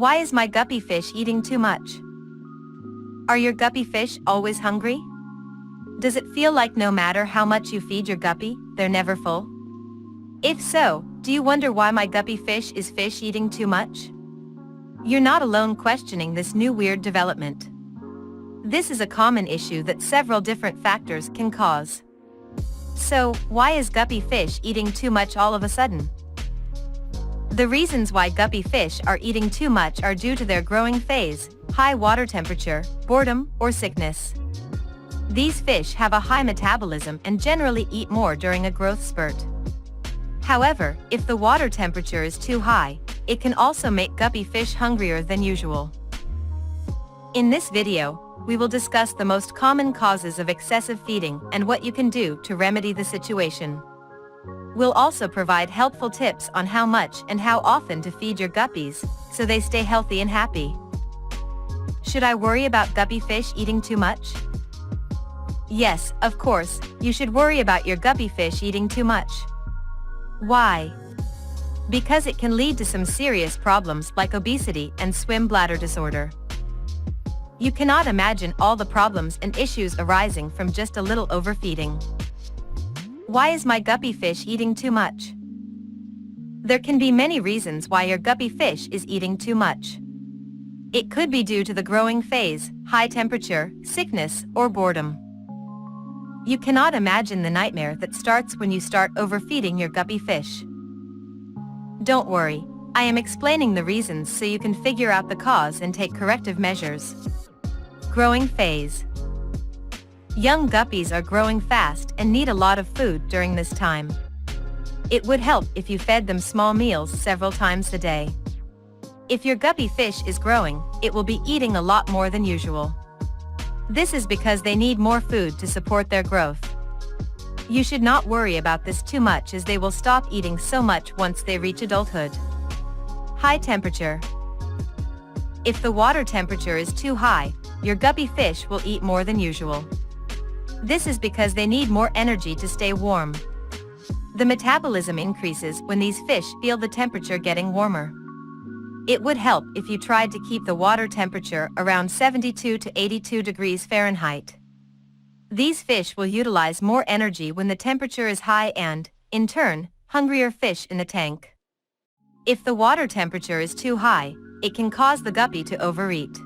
Why is my guppy fish eating too much? Are your guppy fish always hungry? Does it feel like no matter how much you feed your guppy, they're never full? If so, do you wonder why my guppy fish is eating too much? You're not alone questioning this new weird development. This is a common issue that several different factors can cause. So, why is guppy fish eating too much all of a sudden? The reasons why guppy fish are eating too much are due to their growing phase, high water temperature, boredom, or sickness. These fish have a high metabolism and generally eat more during a growth spurt. However, if the water temperature is too high, it can also make guppy fish hungrier than usual. In this video, we will discuss the most common causes of excessive feeding and what you can do to remedy the situation. We'll also provide helpful tips on how much and how often to feed your guppies, so they stay healthy and happy. Should I worry about guppy fish eating too much? Yes, of course, you should worry about your guppy fish eating too much. Why? Because it can lead to some serious problems like obesity and swim bladder disorder. You cannot imagine all the problems and issues arising from just a little overfeeding. Why is my guppy fish eating too much? There can be many reasons why your guppy fish is eating too much. It could be due to the growing phase, high temperature, sickness, or boredom. You cannot imagine the nightmare that starts when you start overfeeding your guppy fish. Don't worry, I am explaining the reasons so you can figure out the cause and take corrective measures. Growing phase. Young guppies are growing fast and need a lot of food during this time. It would help if you fed them small meals several times a day. If your guppy fish is growing, it will be eating a lot more than usual. This is because they need more food to support their growth. You should not worry about this too much as they will stop eating so much once they reach adulthood. High temperature. If the water temperature is too high, your guppy fish will eat more than usual. This is because they need more energy to stay warm. The metabolism increases when these fish feel the temperature getting warmer. It would help if you tried to keep the water temperature around 72 to 82 degrees Fahrenheit. These fish will utilize more energy when the temperature is high and, in turn, hungrier fish in the tank. If the water temperature is too high, it can cause the guppy to overeat.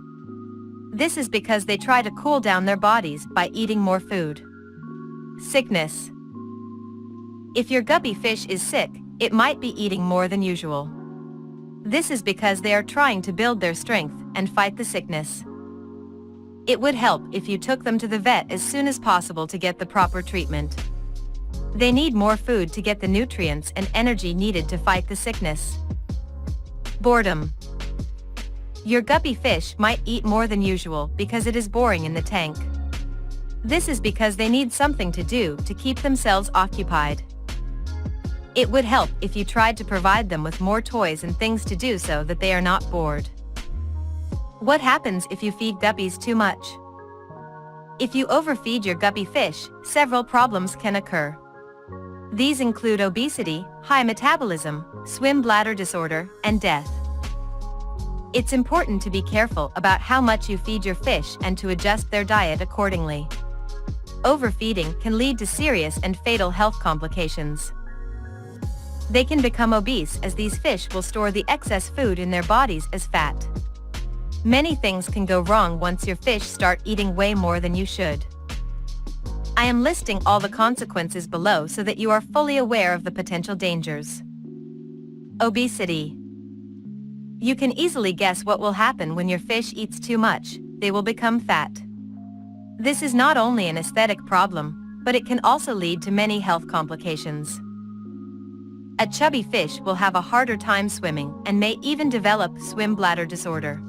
This is because they try to cool down their bodies by eating more food. Sickness. If your guppy fish is sick, it might be eating more than usual. This is because they are trying to build their strength and fight the sickness. It would help if you took them to the vet as soon as possible to get the proper treatment. They need more food to get the nutrients and energy needed to fight the sickness. Boredom. Your guppy fish might eat more than usual because it is boring in the tank. This is because they need something to do to keep themselves occupied. It would help if you tried to provide them with more toys and things to do so that they are not bored. What happens if you feed guppies too much? If you overfeed your guppy fish, several problems can occur. These include obesity, high metabolism, swim bladder disorder, and death. It's important to be careful about how much you feed your fish and to adjust their diet accordingly. Overfeeding can lead to serious and fatal health complications. They can become obese as these fish will store the excess food in their bodies as fat. Many things can go wrong once your fish start eating way more than you should. I am listing all the consequences below so that you are fully aware of the potential dangers. Obesity. You can easily guess what will happen when your fish eats too much. They will become fat. This is not only an aesthetic problem, but it can also lead to many health complications. A chubby fish will have a harder time swimming and may even develop swim bladder disorder.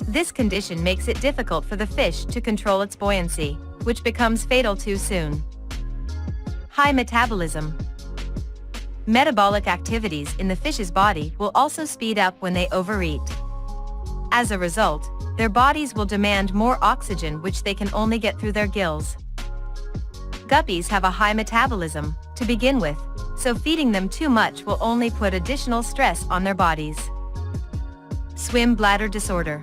This condition makes it difficult for the fish to control its buoyancy, which becomes fatal too soon. High metabolism. Metabolic activities in the fish's body will also speed up when they overeat. As a result, their bodies will demand more oxygen which they can only get through their gills. Guppies have a high metabolism, to begin with, so feeding them too much will only put additional stress on their bodies. Swim bladder disorder.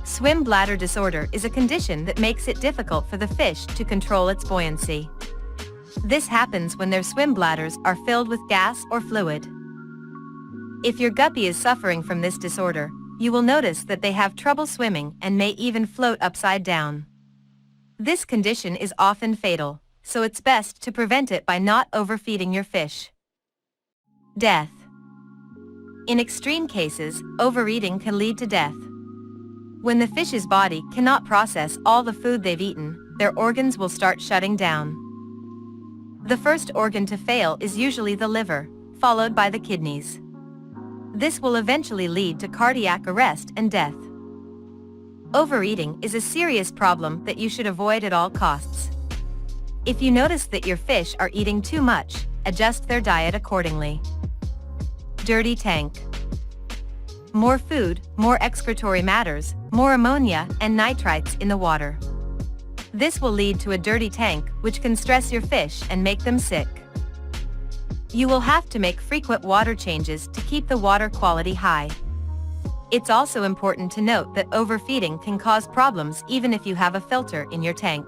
Swim bladder disorder is a condition that makes it difficult for the fish to control its buoyancy. This happens when their swim bladders are filled with gas or fluid. If your guppy is suffering from this disorder, you will notice that they have trouble swimming and may even float upside down. This condition is often fatal, so it's best to prevent it by not overfeeding your fish. Death. In extreme cases, overeating can lead to death. When the fish's body cannot process all the food they've eaten, their organs will start shutting down. The first organ to fail is usually the liver, followed by the kidneys. This will eventually lead to cardiac arrest and death. Overeating is a serious problem that you should avoid at all costs. If you notice that your fish are eating too much, adjust their diet accordingly. Dirty tank. More food, more excretory matters, more ammonia and nitrites in the water. This will lead to a dirty tank, which can stress your fish and make them sick. You will have to make frequent water changes to keep the water quality high. It's also important to note that overfeeding can cause problems even if you have a filter in your tank.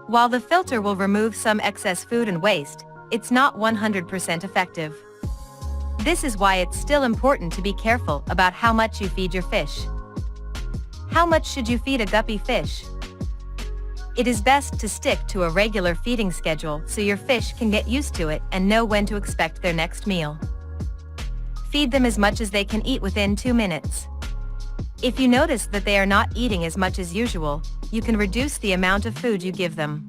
While the filter will remove some excess food and waste, it's not 100% effective. This is why it's still important to be careful about how much you feed your fish. How much should you feed a guppy fish? It is best to stick to a regular feeding schedule so your fish can get used to it and know when to expect their next meal. Feed them as much as they can eat within 2 minutes. If you notice that they are not eating as much as usual, you can reduce the amount of food you give them.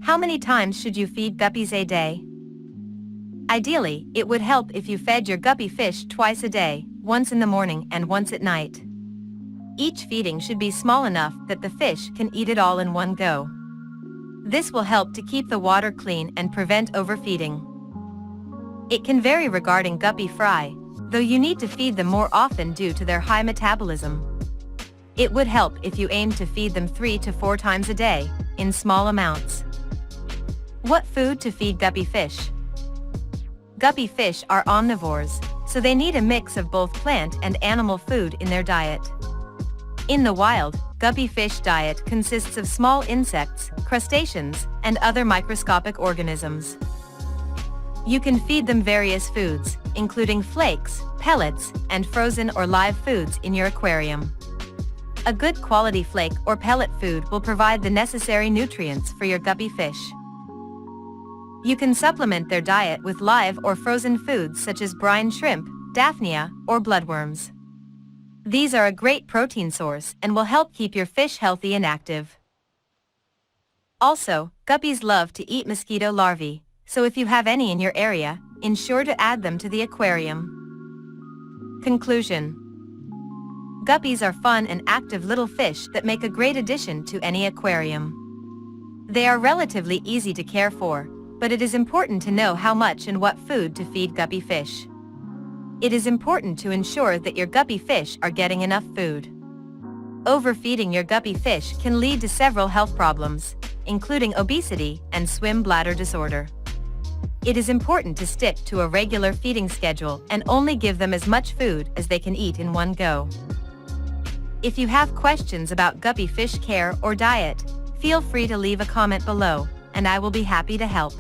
How many times should you feed guppies a day? Ideally, it would help if you fed your guppy fish twice a day, once in the morning and once at night. Each feeding should be small enough that the fish can eat it all in one go. This will help to keep the water clean and prevent overfeeding. It can vary regarding guppy fry, though you need to feed them more often due to their high metabolism. It would help if you aim to feed them 3 to 4 times a day, in small amounts. What food to feed guppy fish? Guppy fish are omnivores, so they need a mix of both plant and animal food in their diet. In the wild, guppy fish diet consists of small insects, crustaceans, and other microscopic organisms. You can feed them various foods, including flakes, pellets, and frozen or live foods in your aquarium. A good quality flake or pellet food will provide the necessary nutrients for your guppy fish. You can supplement their diet with live or frozen foods such as brine shrimp, daphnia, or bloodworms. These are a great protein source and will help keep your fish healthy and active. Also, guppies love to eat mosquito larvae, so if you have any in your area, ensure to add them to the aquarium. Conclusion. Guppies are fun and active little fish that make a great addition to any aquarium. They are relatively easy to care for, but it is important to know how much and what food to feed guppy fish. It is important to ensure that your guppy fish are getting enough food. Overfeeding your guppy fish can lead to several health problems, including obesity and swim bladder disorder. It is important to stick to a regular feeding schedule and only give them as much food as they can eat in one go. If you have questions about guppy fish care or diet, feel free to leave a comment below, and I will be happy to help.